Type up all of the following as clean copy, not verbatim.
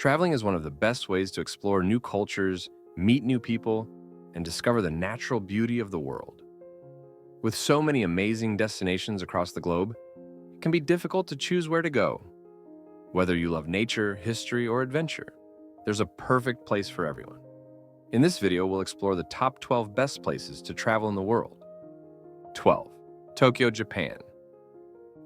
Traveling is one of the best ways to explore new cultures, meet new people, and discover the natural beauty of the world. With so many amazing destinations across the globe, it can be difficult to choose where to go. Whether you love nature, history, or adventure, there's a perfect place for everyone. In this video, we'll explore the top 12 best places to travel in the world. 12. Tokyo, Japan.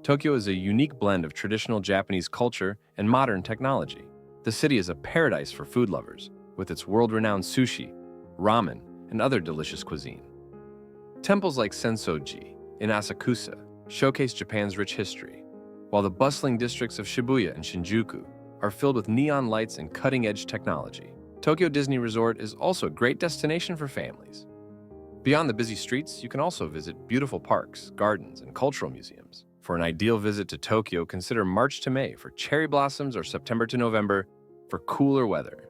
Tokyo is a unique blend of traditional Japanese culture and modern technology. The city is a paradise for food lovers, with its world-renowned sushi, ramen, and other delicious cuisine. Temples like Sensoji in Asakusa showcase Japan's rich history, while the bustling districts of Shibuya and Shinjuku are filled with neon lights and cutting-edge technology. Tokyo Disney Resort is also a great destination for families. Beyond the busy streets, you can also visit beautiful parks, gardens, and cultural museums. For an ideal visit to Tokyo, consider March to May for cherry blossoms or September to November for cooler weather.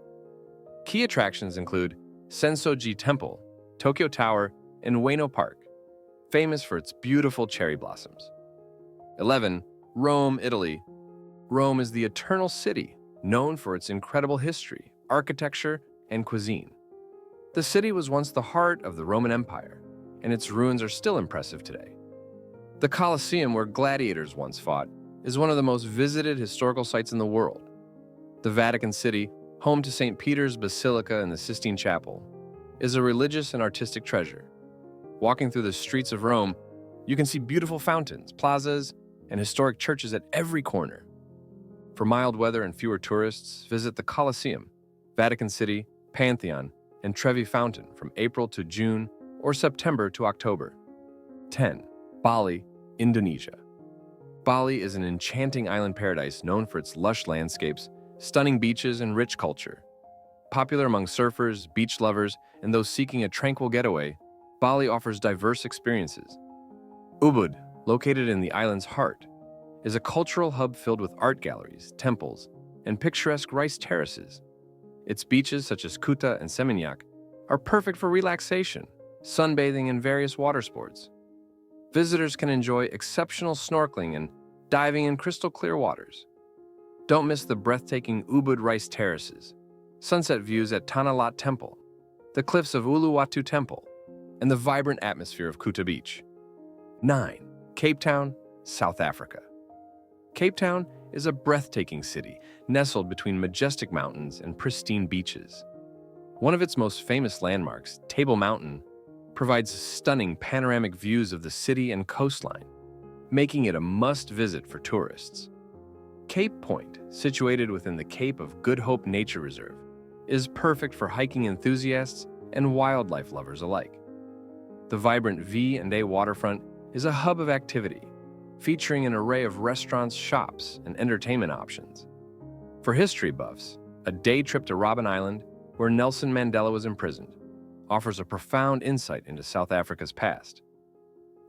Key attractions include Sensoji Temple, Tokyo Tower, and Ueno Park, famous for its beautiful cherry blossoms. 11. Rome, Italy. Rome is the eternal city, known for its incredible history, architecture, and cuisine. The city was once the heart of the Roman Empire, and its ruins are still impressive today. The Colosseum, where gladiators once fought, is one of the most visited historical sites in the world. The Vatican City, home to St. Peter's Basilica and the Sistine Chapel, is a religious and artistic treasure. Walking through the streets of Rome, you can see beautiful fountains, plazas, and historic churches at every corner. For mild weather and fewer tourists, visit the Colosseum, Vatican City, Pantheon, and Trevi Fountain from April to June or September to October. 10. Bali, Indonesia. Bali is an enchanting island paradise known for its lush landscapes, stunning beaches, and rich culture. Popular among surfers, beach lovers, and those seeking a tranquil getaway, Bali offers diverse experiences. Ubud, located in the island's heart, is a cultural hub filled with art galleries, temples, and picturesque rice terraces. Its beaches, such as Kuta and Seminyak, are perfect for relaxation, sunbathing, and various water sports. Visitors can enjoy exceptional snorkeling and diving in crystal-clear waters. Don't miss the breathtaking Ubud rice terraces, sunset views at Tanah Lot Temple, the cliffs of Uluwatu Temple, and the vibrant atmosphere of Kuta Beach. 9. Cape Town, South Africa. Cape Town is a breathtaking city nestled between majestic mountains and pristine beaches. One of its most famous landmarks, Table Mountain, provides stunning panoramic views of the city and coastline, making it a must-visit for tourists. Cape Point, situated within the Cape of Good Hope Nature Reserve, is perfect for hiking enthusiasts and wildlife lovers alike. The vibrant V&A waterfront is a hub of activity, featuring an array of restaurants, shops, and entertainment options. For history buffs, a day trip to Robben Island, where Nelson Mandela was imprisoned, offers a profound insight into South Africa's past.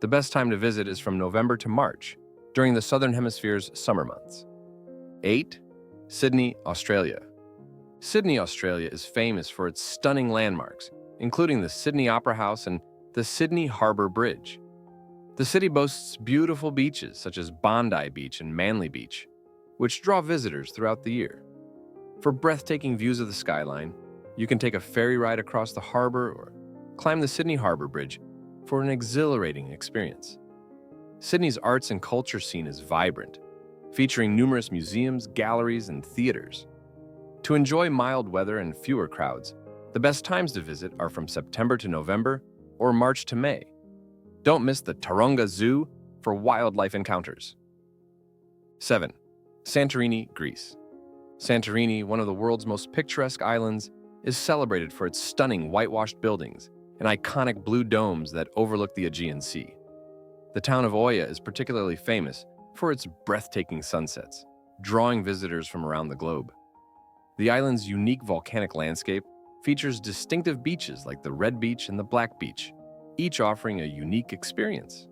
The best time to visit is from November to March, during the Southern Hemisphere's summer months. 8. Sydney, Australia. Sydney, Australia is famous for its stunning landmarks, including the Sydney Opera House and the Sydney Harbour Bridge. The city boasts beautiful beaches such as Bondi Beach and Manly Beach, which draw visitors throughout the year. For breathtaking views of the skyline, you can take a ferry ride across the harbor or climb the Sydney Harbour Bridge for an exhilarating experience. Sydney's arts and culture scene is vibrant, featuring numerous museums, galleries, and theaters. To enjoy mild weather and fewer crowds, the best times to visit are from September to November or March to May. Don't miss the Taronga Zoo for wildlife encounters. 7. Santorini, Greece. Santorini, one of the world's most picturesque islands, is celebrated for its stunning whitewashed buildings and iconic blue domes that overlook the Aegean Sea. The town of Oia is particularly famous for its breathtaking sunsets, drawing visitors from around the globe. The island's unique volcanic landscape features distinctive beaches like the Red Beach and the Black Beach, each offering a unique experience.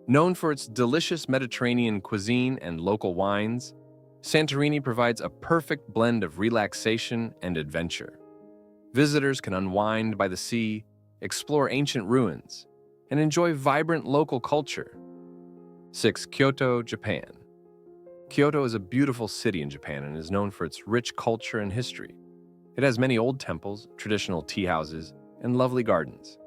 Known for its delicious Mediterranean cuisine and local wines, Santorini provides a perfect blend of relaxation and adventure. Visitors can unwind by the sea, explore ancient ruins, and enjoy vibrant local culture. 6. Kyoto, Japan. Kyoto is a beautiful city in Japan and is known for its rich culture and history. It has many old temples, traditional tea houses, and lovely gardens.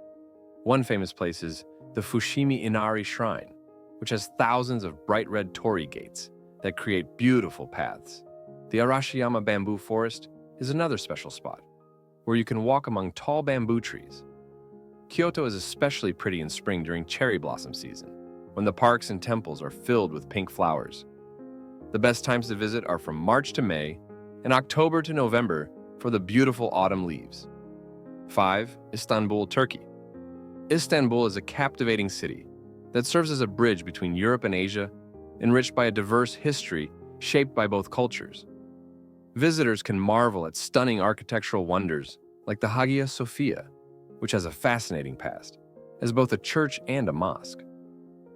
One famous place is the Fushimi Inari Shrine, which has thousands of bright red torii gates that create beautiful paths. The Arashiyama Bamboo Forest is another special spot, where you can walk among tall bamboo trees. Kyoto is especially pretty in spring during cherry blossom season, when the parks and temples are filled with pink flowers. The best times to visit are from March to May and October to November for the beautiful autumn leaves. 5. Istanbul, Turkey. Istanbul is a captivating city that serves as a bridge between Europe and Asia, enriched by a diverse history shaped by both cultures. Visitors can marvel at stunning architectural wonders like the Hagia Sophia, which has a fascinating past, as both a church and a mosque.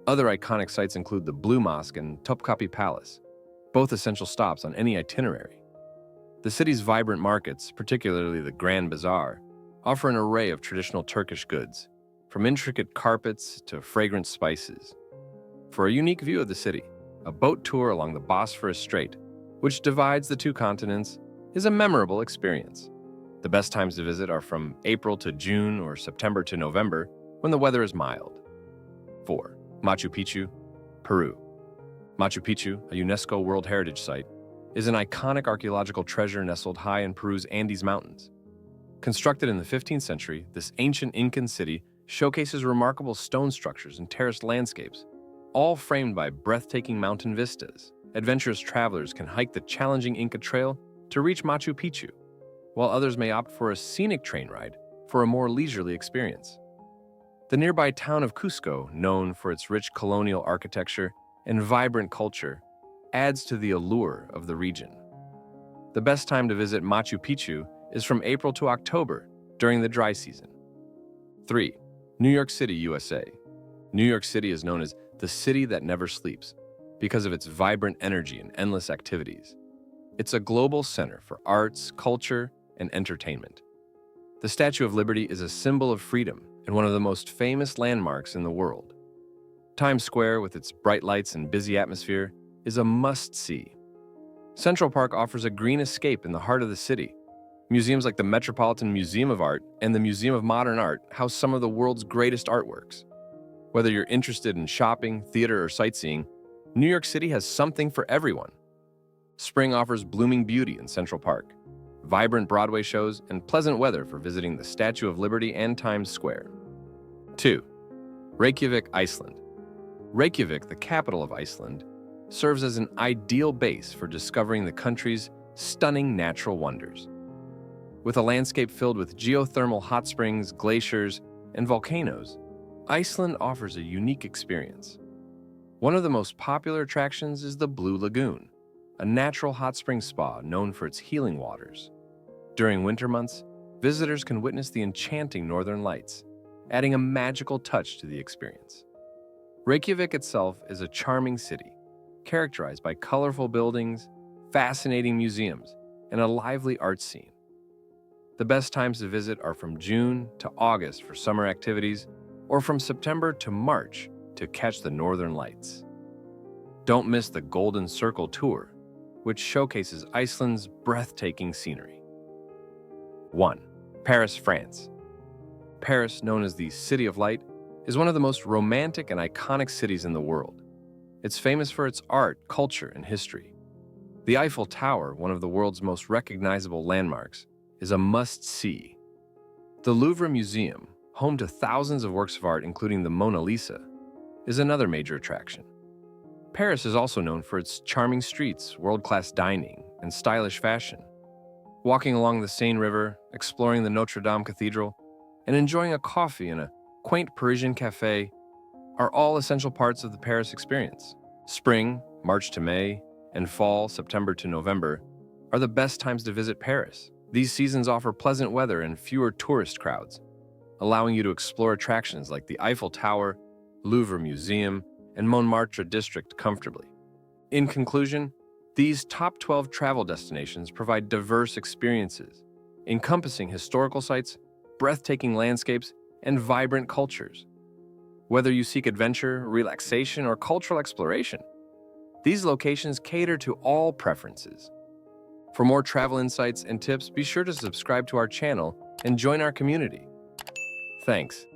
Other iconic sites include the Blue Mosque and Topkapi Palace, both essential stops on any itinerary. The city's vibrant markets, particularly the Grand Bazaar, offer an array of traditional Turkish goods, from intricate carpets to fragrant spices. For a unique view of the city, a boat tour along the Bosphorus Strait, which divides the two continents, is a memorable experience. The best times to visit are from April to June or September to November, when the weather is mild. 4. Machu Picchu, Peru. Machu Picchu, a UNESCO World Heritage Site, is an iconic archaeological treasure nestled high in Peru's Andes Mountains. Constructed in the 15th century, this ancient Incan city showcases remarkable stone structures and terraced landscapes, all framed by breathtaking mountain vistas. Adventurous travelers can hike the challenging Inca Trail to reach Machu Picchu, while others may opt for a scenic train ride for a more leisurely experience. The nearby town of Cusco, known for its rich colonial architecture and vibrant culture, adds to the allure of the region. The best time to visit Machu Picchu is from April to October during the dry season. 3. New York City, USA. New York City is known as the city that never sleeps because of its vibrant energy and endless activities. It's a global center for arts, culture, and entertainment. The Statue of Liberty is a symbol of freedom and one of the most famous landmarks in the world. Times Square, with its bright lights and busy atmosphere, is a must-see. Central Park offers a green escape in the heart of the city. Museums like the Metropolitan Museum of Art and the Museum of Modern Art house some of the world's greatest artworks. Whether you're interested in shopping, theater, or sightseeing, New York City has something for everyone. Spring offers blooming beauty in Central Park, vibrant Broadway shows, and pleasant weather for visiting the Statue of Liberty and Times Square. 2. Reykjavik, Iceland. Reykjavik, the capital of Iceland, serves as an ideal base for discovering the country's stunning natural wonders. With a landscape filled with geothermal hot springs, glaciers, and volcanoes, Iceland offers a unique experience. One of the most popular attractions is the Blue Lagoon, a natural hot spring spa known for its healing waters. During winter months, visitors can witness the enchanting northern lights, adding a magical touch to the experience. Reykjavik itself is a charming city, characterized by colorful buildings, fascinating museums, and a lively art scene. The best times to visit are from June to August for summer activities, or from September to March to catch the northern lights. Don't miss the Golden Circle Tour, which showcases Iceland's breathtaking scenery. 1. Paris, France. Paris, known as the City of Light, is one of the most romantic and iconic cities in the world. It's famous for its art, culture, and history. The Eiffel Tower, one of the world's most recognizable landmarks, is a must-see. The Louvre Museum, home to thousands of works of art including the Mona Lisa, is another major attraction. Paris is also known for its charming streets, world-class dining, and stylish fashion. Walking along the Seine River, exploring the Notre Dame Cathedral, and enjoying a coffee in a quaint Parisian cafe are all essential parts of the Paris experience. Spring, March to May, and fall, September to November, are the best times to visit Paris. These seasons offer pleasant weather and fewer tourist crowds, allowing you to explore attractions like the Eiffel Tower, Louvre Museum, and Montmartre district comfortably. In conclusion, these top 12 travel destinations provide diverse experiences, encompassing historical sites, breathtaking landscapes, and vibrant cultures. Whether you seek adventure, relaxation, or cultural exploration, These locations cater to all preferences. For more travel insights and tips, be sure to subscribe to our channel and join our community. Thanks.